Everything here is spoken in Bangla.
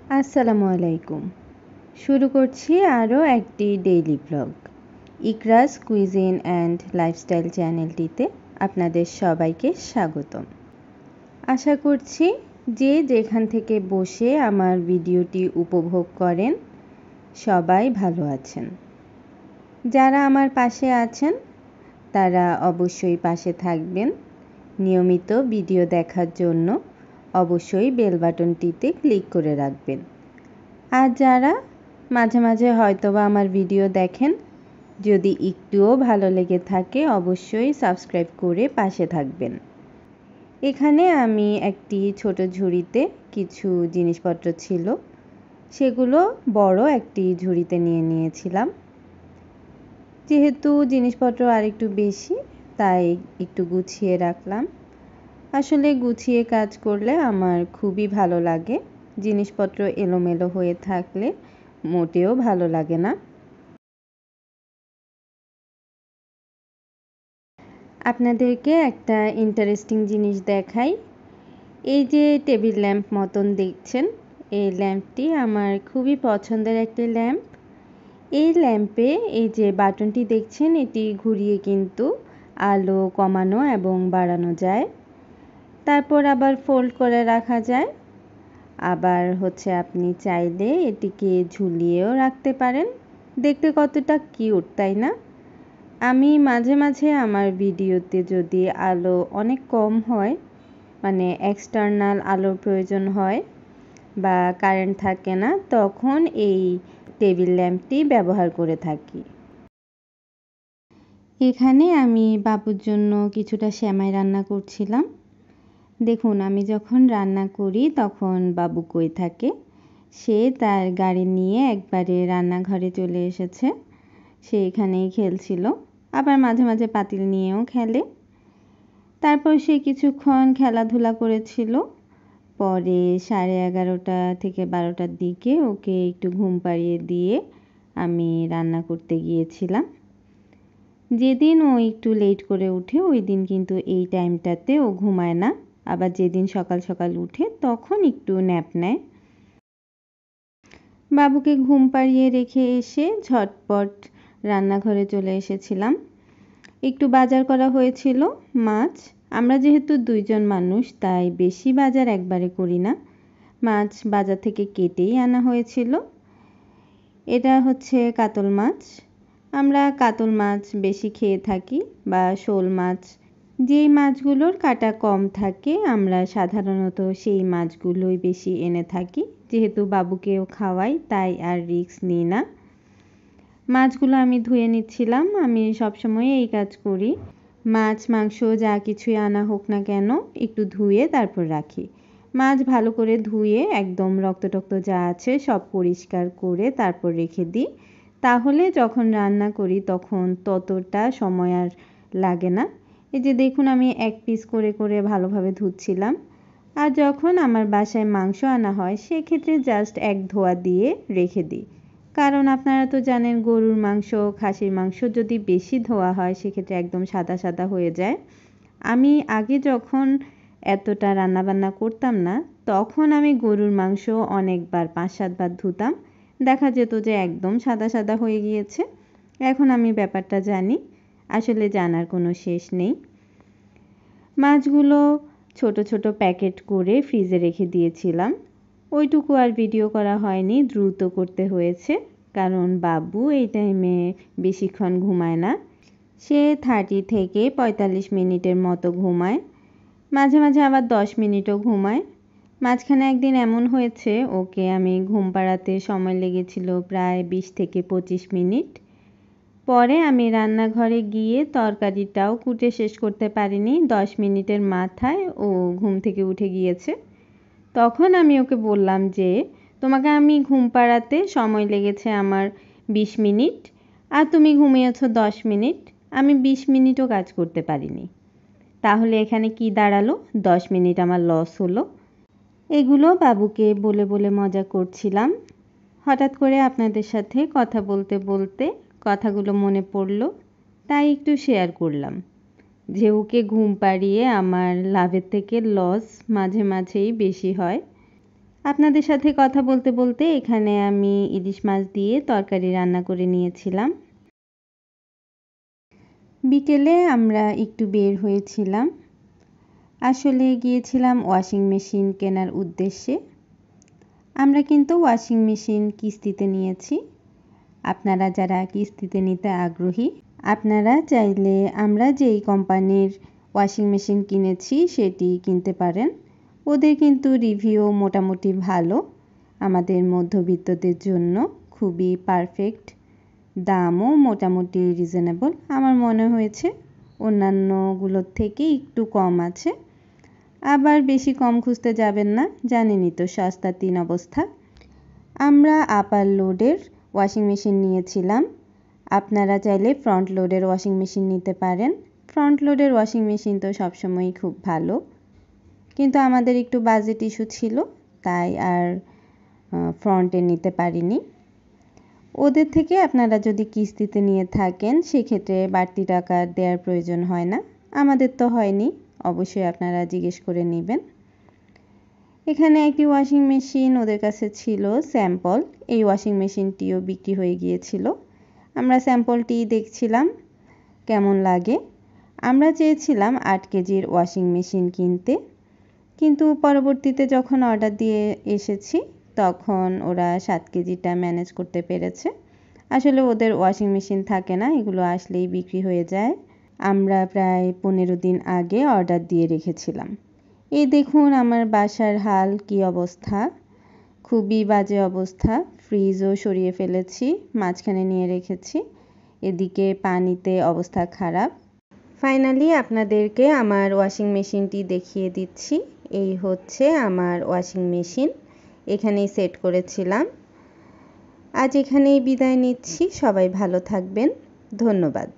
আসসালামু আলাইকুম। শুরু করছি আরও একটি daily blog. Ikra's cuisine and lifestyle চ্যানেলটিতে আপনাদের সবাইকে স্বাগতম। আশা করছি যে যেখান থেকে বসে আমার ভিডিওটি উপভোগ করেন সবাই ভালো আছেন। যারা আমার পাশে আছেন তারা অবশ্যই পাশে থাকবেন। নিয়মিত ভিডিও দেখার জন্য অবশ্যই বেল বাটনটিতে ক্লিক করে রাখবেন। আর যারা মাঝে মাঝে হয়তোবা আমার ভিডিও দেখেন, যদি একটুও ভালো লেগে থাকে অবশ্যই সাবস্ক্রাইব করে পাশে থাকবেন। এখানে আমি একটি ছোট ঝুড়িতে কিছু জিনিসপত্র ছিল, সেগুলো বড় একটি ঝুড়িতে নিয়ে নিয়েছিলাম। যেহেতু জিনিসপত্র আরেকটু বেশি তাই একটু গুছিয়ে রাখলাম। আসলে গুছিয়ে কাজ করলে আমার খুবই ভালো লাগে। জিনিসপত্র এলোমেলো হয়ে থাকলে মোটেও ভালো লাগে না। আপনাদেরকে একটা ইন্টারেস্টিং জিনিস দেখাই। এই যে টেবিল ল্যাম্প মতন দেখছেন, এই ল্যাম্পটি আমার খুবই পছন্দের একটি ল্যাম্প। এই ল্যাম্পে এই যে বাটনটি দেখছেন, এটি ঘুরিয়ে কিন্তু আলো কমানো এবং বাড়ানো যায়। তারপর আবার ফোল্ড করে রাখা যায়। আবার আপনি চাইলে এটিকে ঝুলিয়েও রাখতে পারেন। দেখতে কতটা কিউট, তাই না? আমি মাঝে মাঝে আমার ভিডিওতে যদি আলো অনেক কম হয়, মানে এক্সটার্নাল আলোর প্রয়োজন হয় বা কারেন্ট থাকে না, তখন এই টেবিল ল্যাম্পটি ব্যবহার করে থাকি। এখানে আমি বাবুর জন্য কিছুটা সেমাই রান্না করছিলাম। দেখুন, আমি যখন রান্না করি তখন বাবু কই থাকে। সে তার গাড়ি নিয়ে একবারে রান্নাঘরে চলে এসেছে। সে এখানেই খেলছিল, আবার মাঝে মাঝে পাতিল নিয়েও খেলে। তারপর সে কিছুক্ষণ খেলাধুলা করেছিল। পরে 11:30 থেকে 12টার দিকে ওকে একটু ঘুম পাড়িয়ে দিয়ে আমি রান্না করতে গিয়েছিলাম। যেদিন ও একটু লেট করে উঠে ওই দিন কিন্তু এই টাইমটাতে ও ঘুমায় না। আবার যেদিন সকাল সকাল উঠে তখন একটু ন্যাপ নেয়। বাবুকে ঘুম পাড়িয়ে রেখে এসে ঝটপট রান্নাঘরে চলে এসেছিলাম। একটু বাজার করা হয়েছিল, মাছ। আমরা যেহেতু 2 জন মানুষ তাই বেশি বাজার একবারে করি না। মাছ বাজার থেকে কেটেই আনা হয়েছিল। এটা কাতল মাছ। আমরা কাতল মাছ বেশি খেয়ে থাকি, বা শোল মাছ। যেই মাছগুলোর কাঁটা কম থাকে আমরা সাধারণত সেই মাছগুলোই বেশি এনে থাকি। যেহেতু বাবুকেও খাওয়াই তাই আর রিস্ক নিই না। মাছগুলো আমি ধুয়ে নিচ্ছিলাম। আমি সবসময় এই কাজ করি। মাছ মাংস যা কিছুই আনা হোক না কেন একটু ধুয়ে তারপর রাখি। মাছ ভালো করে ধুয়ে একদম রক্ত টক্ত যা আছে সব পরিষ্কার করে তারপর রেখে দিই। তাহলে যখন রান্না করি তখন ততটা সময় আর লাগে না। এই যে দেখুন, আমি এক পিস করে করে ভালোভাবে ধুচ্ছিলাম। আর যখন আমার বাসায় মাংস আনা হয় সেক্ষেত্রে জাস্ট এক ধোয়া দিয়ে রেখে দিই। কারণ আপনারা তো জানেন, গরুর মাংস খাসির মাংস যদি বেশি ধোয়া হয় সেক্ষেত্রে একদম সাদা সাদা হয়ে যায়। আমি আগে যখন এতটা রান্নাবান্না করতাম না তখন আমি গরুর মাংস অনেকবার 5-7 বার ধুতাম। দেখা যেত যে একদম সাদা সাদা হয়ে গিয়েছে। এখন আমি ব্যাপারটা জানি, আসলে জানার কোনো শেষ নেই। মাছগুলো ছোট ছোট প্যাকেট করে ফ্রিজে রেখে দিয়েছিলাম। ওইটুকু আর ভিডিও করা হয়নি, দ্রুত করতে হয়েছে। কারণ বাবু এই টাইমে বেশিক্ষণ ঘুমায় না। সে 30 থেকে 45 মিনিটের মতো ঘুমায়, মাঝে মাঝে আবার 10 মিনিটও ঘুমায়। মাঝখানে একদিন এমন হয়েছে ওকে আমি ঘুম পাড়াতে সময় লেগেছিল প্রায় 20 থেকে 25 মিনিট। পরে আমি রান্নাঘরে গিয়ে তরকারিটাও কুটে শেষ করতে পারিনি, 10 মিনিটের মাথায় ও ঘুম থেকে উঠে গিয়েছে। তখন আমি ওকে বললাম যে তোমাকে আমি ঘুম পাড়াতে সময় লেগেছে আমার 20 মিনিট, আর তুমি ঘুমিয়েছো 10 মিনিট। আমি 20 মিনিটও কাজ করতে পারিনি। তাহলে এখানে কি দাঁড়ালো? 10 মিনিট আমার লস হলো। এগুলো বাবুকে বলে বলে মজা করছিলাম। হঠাৎ করে আপনাদের সাথে কথা বলতে বলতে কথাগুলো মনে পড়লো, তাই একটু শেয়ার করলাম যে ওকে ঘুম পাড়িয়ে আমার লাভের থেকে লস মাঝে মাঝেই বেশি হয়। আপনাদের সাথে কথা বলতে বলতে এখানে আমি ইলিশ মাছ দিয়ে তরকারি রান্না করে নিয়েছিলাম। বিকেলে আমরা একটু বের হয়েছিলাম। আসলে গিয়েছিলাম ওয়াশিং মেশিন কেনার উদ্দেশ্যে। আমরা কিন্তু ওয়াশিং মেশিন কিস্তিতে নিয়েছি। আপনারা যারা কিস্তিতে নিতে আগ্রহী, আপনারা চাইলে আমরা যেই কোম্পানির ওয়াশিং মেশিন কিনেছি সেটি কিনতে পারেন। ওদের কিন্তু রিভিউ মোটামুটি ভালো, আমাদের মধ্যবিত্তদের জন্য খুবই পারফেক্ট, দামও মোটামুটি রিজনেবল আমার মনে হয়েছে। অন্যান্যগুলোর থেকে একটু কম আছে, আবার বেশি কম খুঁজতে যাবেন না, জানেনই তো সস্তা 3 অবস্থা। আমরা আপার লোডের ওয়াশিং মেশিন নিয়েছিলাম। আপনারা চাইলে ফ্রন্ট লোডের ওয়াশিং মেশিন নিতে পারেন। ফ্রন্ট লোডের ওয়াশিং মেশিন তো সবসময়ই খুব ভালো, কিন্তু আমাদের একটু বাজেট ইস্যু ছিল, তাই আর ফ্রন্টে নিতে পারিনি। ওদের থেকে আপনারা যদি কিস্তিতে নিয়ে থাকেন সেক্ষেত্রে বাড়তি টাকা দেওয়ার প্রয়োজন হয় না। আমাদের তো হয়নি, অবশ্যই আপনারা জিজ্ঞেস করে নেবেন। এখানে একটি ওয়াশিং মেশিন ওদের কাছে ছিল স্যাম্পল, এই ওয়াশিং মেশিনটিও বিক্রি হয়ে গিয়েছিল। আমরা স্যাম্পলটি দেখছিলাম কেমন লাগে। আমরা চেয়েছিলাম 8 কেজির ওয়াশিং মেশিন কিনতে, কিন্তু পরবর্তীতে যখন অর্ডার দিয়ে এসেছি তখন ওরা 7 কেজিটা ম্যানেজ করতে পেরেছে। আসলে ওদের ওয়াশিং মেশিন থাকে না, এগুলো আসলেই বিক্রি হয়ে যায়। আমরা প্রায় 15 দিন আগে অর্ডার দিয়ে রেখেছিলাম। এই দেখুন আমার বাসার হাল কি অবস্থা, খুবই বাজে অবস্থা। ফ্রিজও সরিয়ে ফেলেছি, মাঝখানে নিয়ে রেখেছি। এদিকে পানিতে অবস্থা খারাপ। ফাইনালি আপনাদেরকে আমার ওয়াশিং মেশিনটি দেখিয়ে দিচ্ছি। এই হচ্ছে আমার ওয়াশিং মেশিন, এখানেই সেট করেছিলাম। আজ এখানেই বিদায় নিচ্ছি, সবাই ভালো থাকবেন, ধন্যবাদ।